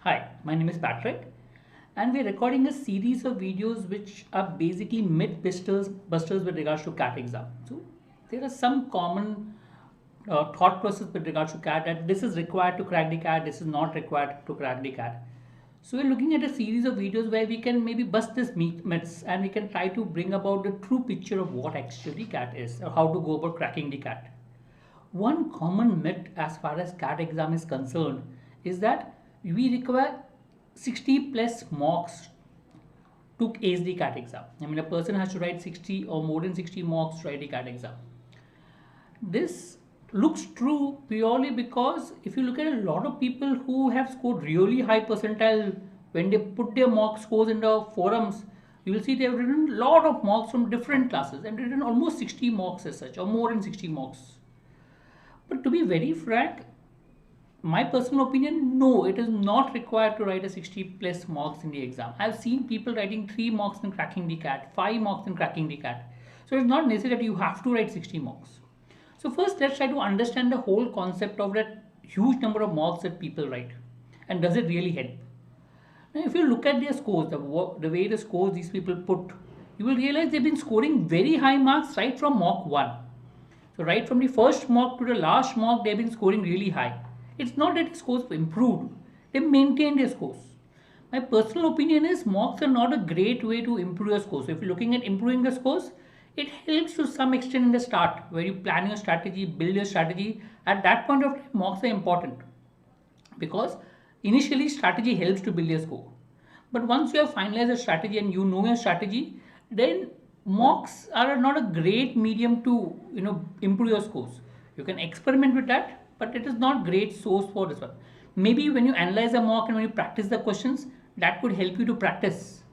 Hi, my name is Patrick, and we're recording a series of videos which are basically myth busters with regards to CAT exam. So, there are some common thought process with regards to CAT that this is required to crack the CAT, this is not required to crack the CAT. So, we're looking at a series of videos where we can maybe bust this myths and we can try to bring about the true picture of what actually CAT is or how to go about cracking the CAT. One common myth as far as CAT exam is concerned is that we require 60 plus mocks to ace the CAT exam. I mean, a person has to write 60 or more than 60 mocks to write the CAT exam. This looks true purely because if you look at a lot of people who have scored really high percentile when they put their mock scores in the forums, you will see they have written a lot of mocks from different classes and written almost 60 mocks as such or more than 60 mocks. But to be very frank, my personal opinion, no, it is not required to write a 60 plus marks in the exam. I've seen people writing 3 marks and cracking the CAT, 5 marks and cracking the CAT. So it's not necessary that you have to write 60 marks. So first let's try to understand the whole concept of that huge number of marks that people write. And does it really help? Now if you look at their scores, the way the scores these people put, you will realize they've been scoring very high marks right from mock 1. So right from the first mock to the last mock, they've been scoring really high. It's not that the scores improved, they maintained their scores. My personal opinion is mocks are not a great way to improve your scores. So if you're looking at improving the scores, it helps to some extent in the start where you plan your strategy, build your strategy. At that point of time, mocks are important because initially strategy helps to build your score. But once you have finalized a strategy and you know your strategy, then mocks are not a great medium to improve your scores. You can experiment with that, but it is not great source for this one. Maybe when you analyze a mock and when you practice the questions, that could help you to practice.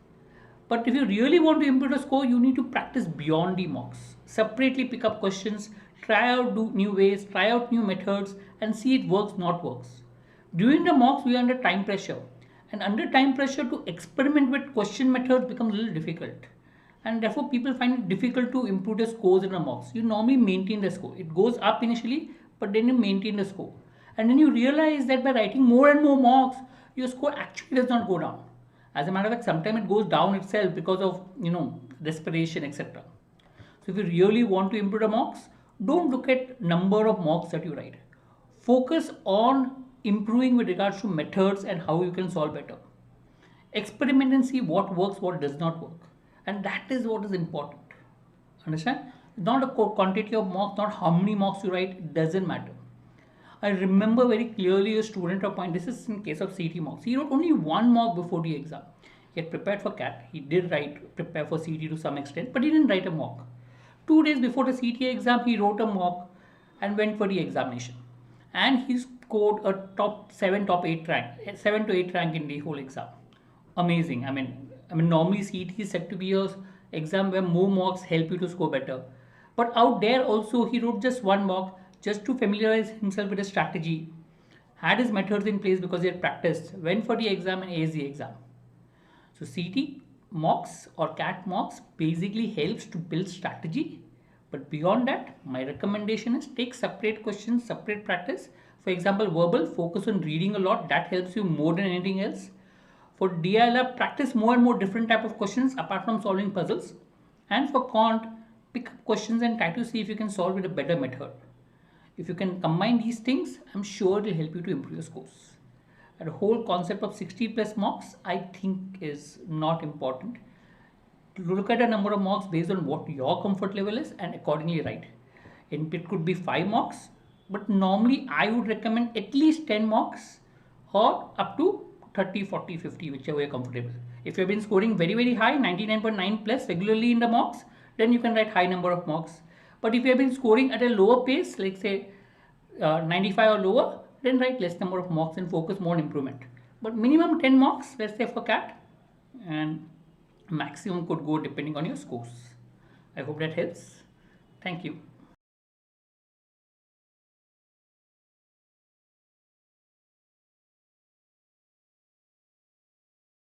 But if you really want to improve the score, you need to practice beyond the mocks. Separately pick up questions, try out new ways, try out new methods, and see it works, not works. During the mocks, we are under time pressure. And under time pressure, to experiment with question methods becomes a little difficult. And therefore, people find it difficult to improve the scores in the mocks. You normally maintain the score. It goes up initially, but then you maintain the score. And then you realize that by writing more and more mocks, your score actually does not go down. As a matter of fact, sometimes it goes down itself because of desperation, etc. So if you really want to improve the mocks, don't look at number of mocks that you write. Focus on improving with regards to methods and how you can solve better. Experiment and see what works, what does not work. And that is what is important. Understand? Not a quantity of mocks, not how many mocks you write, it doesn't matter. I remember very clearly a student of mine, this is in case of CT mocks. He wrote only one mock before the exam. He had prepared for CAT. He did prepare for CT to some extent, but he didn't write a mock. 2 days before the CT exam, he wrote a mock and went for the examination. And he scored a top 7 to 8 rank in the whole exam. Amazing. I mean, normally CET is said to be a exam where more mocks help you to score better. But out there also, he wrote just one mock just to familiarize himself with the strategy, had his methods in place because he had practiced, went for the exam and aced the exam. So CT mocks or CAT mocks basically helps to build strategy. But beyond that, my recommendation is take separate questions, separate practice. For example, verbal, focus on reading a lot. That helps you more than anything else. For DILR, practice more and more different type of questions apart from solving puzzles. And for Quant, pick up questions and try to see if you can solve with a better method. If you can combine these things, I'm sure it will help you to improve your scores. And the whole concept of 60 plus mocks, I think is not important. Look at a number of mocks based on what your comfort level is and accordingly write. And it could be 5 mocks, but normally I would recommend at least 10 mocks or up to 30, 40, 50, whichever you're comfortable. If you've been scoring very, very high, 99.9 plus regularly in the mocks, then you can write high number of mocks. But if you have been scoring at a lower pace, like say 95 or lower, then write less number of mocks and focus more on improvement. But minimum 10 mocks, let's say for CAT, and maximum could go depending on your scores. I hope that helps. Thank you.